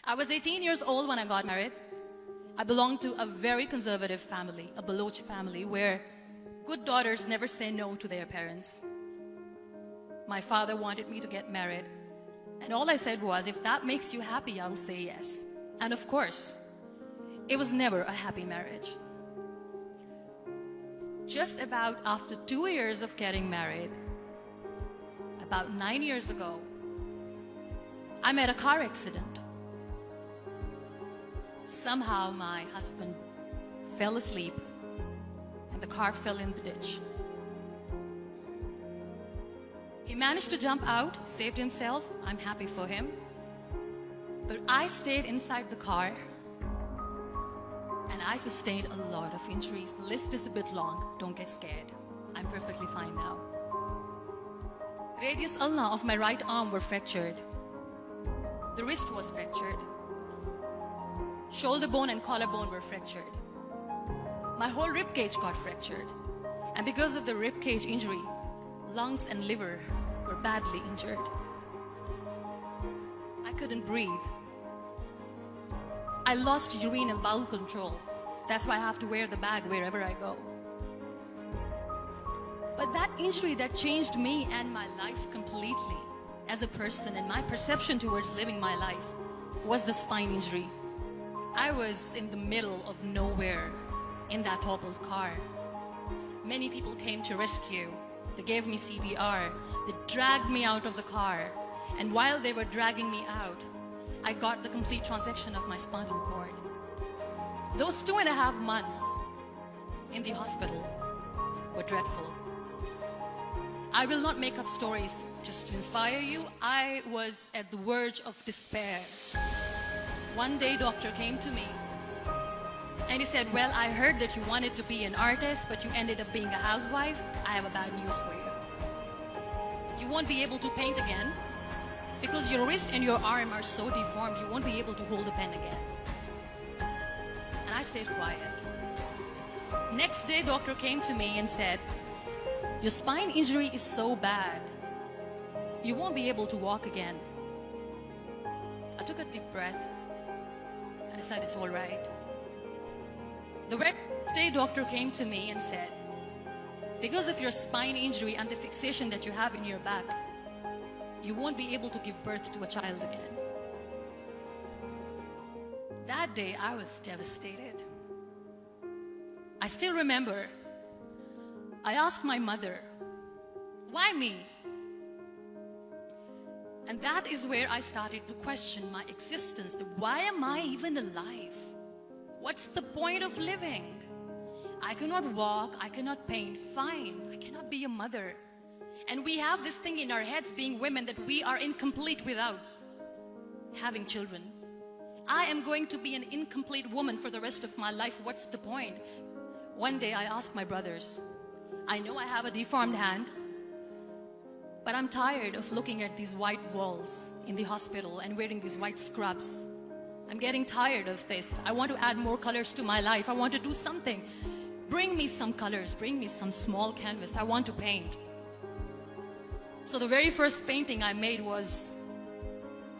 I was 18 years old when I got married. I belonged to a very conservative family, a Baloch family, where good daughters never say no to their parents. My father wanted me to get married, and all I said was, if that makes you happy, I'll say yes. And of course, it was never a happy marriage. Just about after 2 years of getting married, about 9 years ago, I met a car accident. Somehow my husband fell asleep and the car fell in the ditch. He managed to jump out, saved himself. I'm happy for him. But I stayed inside the car and I sustained a lot of injuries. The list is a bit long. Don't get scared. I'm perfectly fine now. Radius ulna of my right arm were fractured. The wrist was fractured. Shoulder bone and collarbone were fractured. My whole rib cage got fractured. And because of the rib cage injury, lungs and liver were badly injured. I couldn't breathe. I lost urine and bowel control. That's why I have to wear the bag wherever I go. But that injury that changed me and my life completely as a person and my perception towards living my life was the spine injury. I was in the middle of nowhere in that toppled car. Many people came to rescue. They gave me CPR. They dragged me out of the car. And while they were dragging me out, I got the complete transection of my spinal cord. Those 2.5 months in the hospital were dreadful. I will not make up stories just to inspire you. I was at the verge of despair. One day, doctor came to me and he said, well, I heard that you wanted to be an artist, but you ended up being a housewife. I have a bad news for you. You won't be able to paint again because your wrist and your arm are so deformed, you won't be able to hold a pen again. And I stayed quiet. Next day, doctor came to me and said, your spine injury is so bad, you won't be able to walk again. I took a deep breath and I said, it's all right. The next day, doctor came to me and said, because of your spine injury and the fixation that you have in your back, you won't be able to give birth to a child again. That day, I was devastated. I still remember, I asked my mother, why me? And that is where I started to question my existence. Why am I even alive? What's the point of living? I cannot walk, I cannot paint, fine. I cannot be a mother. And we have this thing in our heads, being women, that we are incomplete without having children. I am going to be an incomplete woman for the rest of my life. What's the point? One day I asked my brothers, I know I have a deformed hand, but I'm tired of looking at these white walls in the hospital and wearing these white scrubs. I'm getting tired of this. I want to add more colors to my life. I want to do something. Bring me some colors. Bring me some small canvas. I want to paint. So the very first painting I made was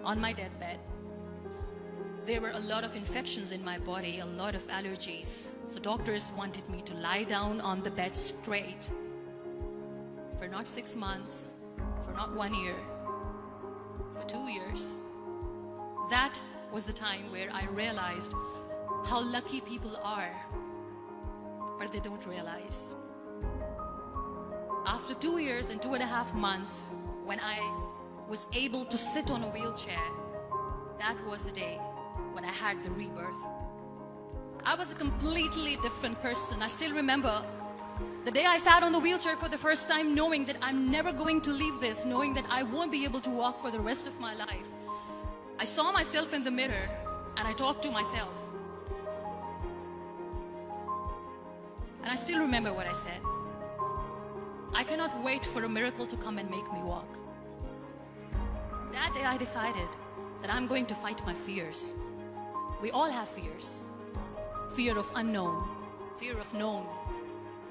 on my deathbed. There were a lot of infections in my body, a lot of allergies. So doctors wanted me to lie down on the bed straight for not 6 months, for not 1 year, for 2 years. That was the time where I realized how lucky people are, but they don't realize. After 2 years and 2.5 months, when I was able to sit on a wheelchair, that was the day when I had the rebirth. I was a completely different person. I still remember the day I sat on the wheelchair for the first time, knowing that I'm never going to leave this, knowing that I won't be able to walk for the rest of my life. I saw myself in the mirror and I talked to myself. And I still remember what I said. I cannot wait for a miracle to come and make me walk. That day I decided that I'm going to fight my fears. We all have fears. Fear of unknown, fear of known,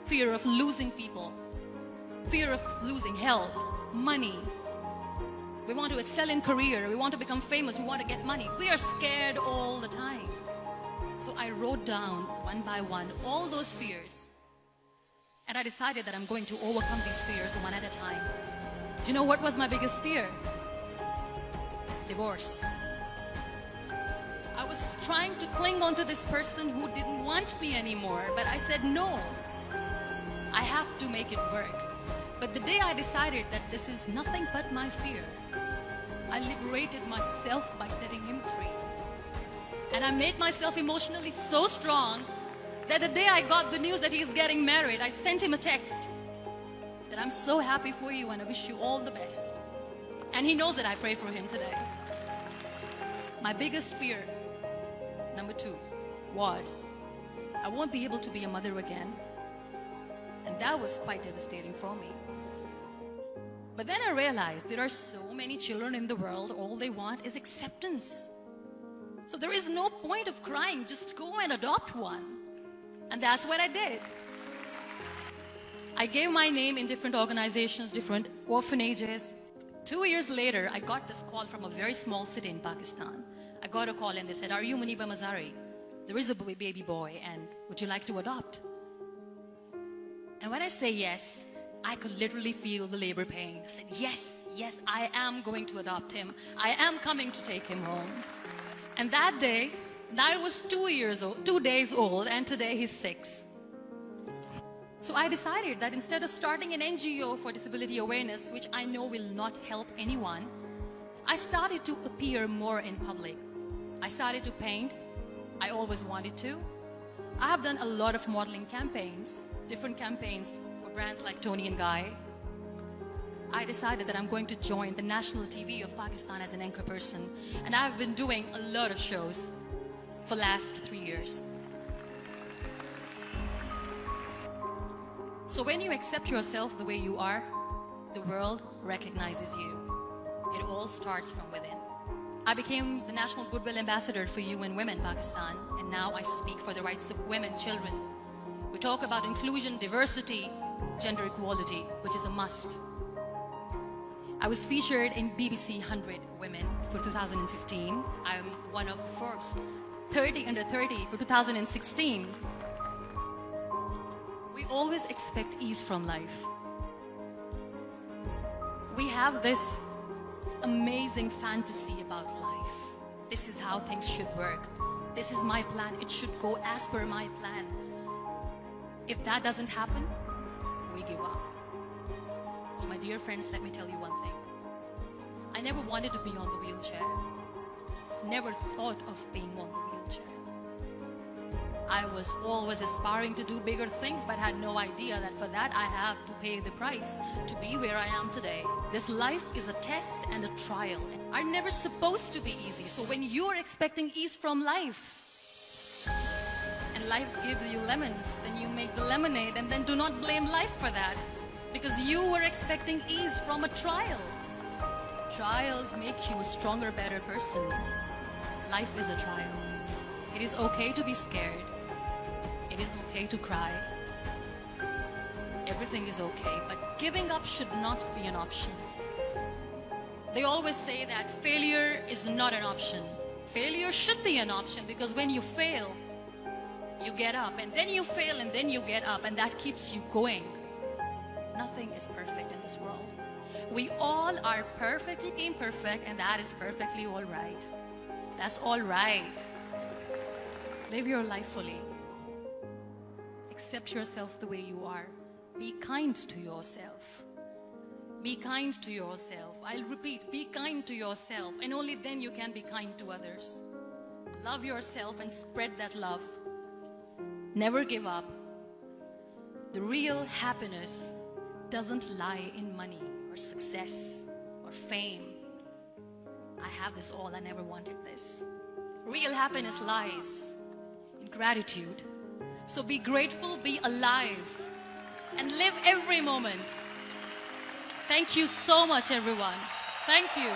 fear of losing people, fear of losing health, money, We want to excel in career. We want to become famous. We want to get money. We are scared all the time. So I wrote down one by one all those fears. And I decided that I'm going to overcome these fears one at a time. Do you know what was my biggest fear? Divorce. I was trying to cling on to this person who didn't want me anymore, but I said no. I have to make it work. But the day I decided that this is nothing but my fear, I liberated myself by setting him free. And I made myself emotionally so strong that the day I got the news that he's getting married, I sent him a text that I'm so happy for you and I wish you all the best. And he knows that I pray for him today. My biggest fear, number 2, was I won't be able to be a mother again. And that was quite devastating for me. But then I realized there are so many children in the world, all they want is acceptance. So there is no point of crying, just go and adopt one. And that's what I did. I gave my name in different organizations, different orphanages. 2 years later, I got this call from a very small city in Pakistan. I got a call and they said, "Are you Muniba Mazari? There is a baby boy and would you like to adopt?" And when I say yes, I could literally feel the labor pain. I said, yes, I am going to adopt him. I am coming to take him home. And that day, I was 2 days old, and today he's 6. So I decided that instead of starting an NGO for disability awareness, which I know will not help anyone, I started to appear more in public. I started to paint. I always wanted to. I have done a lot of modeling campaigns, different campaigns for brands like Tony and Guy. I decided that I'm going to join the national TV of Pakistan as an anchor person, and I've been doing a lot of shows for the last 3 years. So when you accept yourself the way you are, the world recognizes you. It all starts from within. I became the National Goodwill Ambassador for UN Women Pakistan, and now I speak for the rights of women, children. We talk about inclusion, diversity, gender equality, which is a must. I was featured in BBC 100 Women for 2015. I'm one of Forbes 30 under 30 for 2016. We always expect ease from life. We have this amazing fantasy about life. This is how things should work. This is my plan. It should go as per my plan. If that doesn't happen, we give up. So my dear friends, let me tell you one thing. I never wanted to be on the wheelchair. Never thought of being on the wheelchair. I was always aspiring to do bigger things, but had no idea that for that I have to pay the price to be where I am today. This life is a test and a trial. I'm never supposed to be easy. So when you're expecting ease from life, and life gives you lemons, then you make the lemonade, and then do not blame life for that, because you were expecting ease from a trial. Trials make you a stronger, better person. Life is a trial. It is okay to be scared. It is okay to cry. Everything is okay, but giving up should not be an option. They always say that failure is not an option. Failure should be an option, because when you fail, you get up, and then you fail, and then you get up, and that keeps you going. Nothing is perfect in this world. We all are perfectly imperfect, and that is perfectly all right. That's all right. Live your life fully. Accept yourself the way you are. Be kind to yourself. Be kind to yourself. I'll repeat, be kind to yourself, and only then you can be kind to others. Love yourself and spread that love. Never give up. The real happiness doesn't lie in money or success or fame. I have this all, I never wanted this. Real happiness lies in gratitude. So be grateful, be alive, and live every moment. Thank you so much, everyone. Thank you.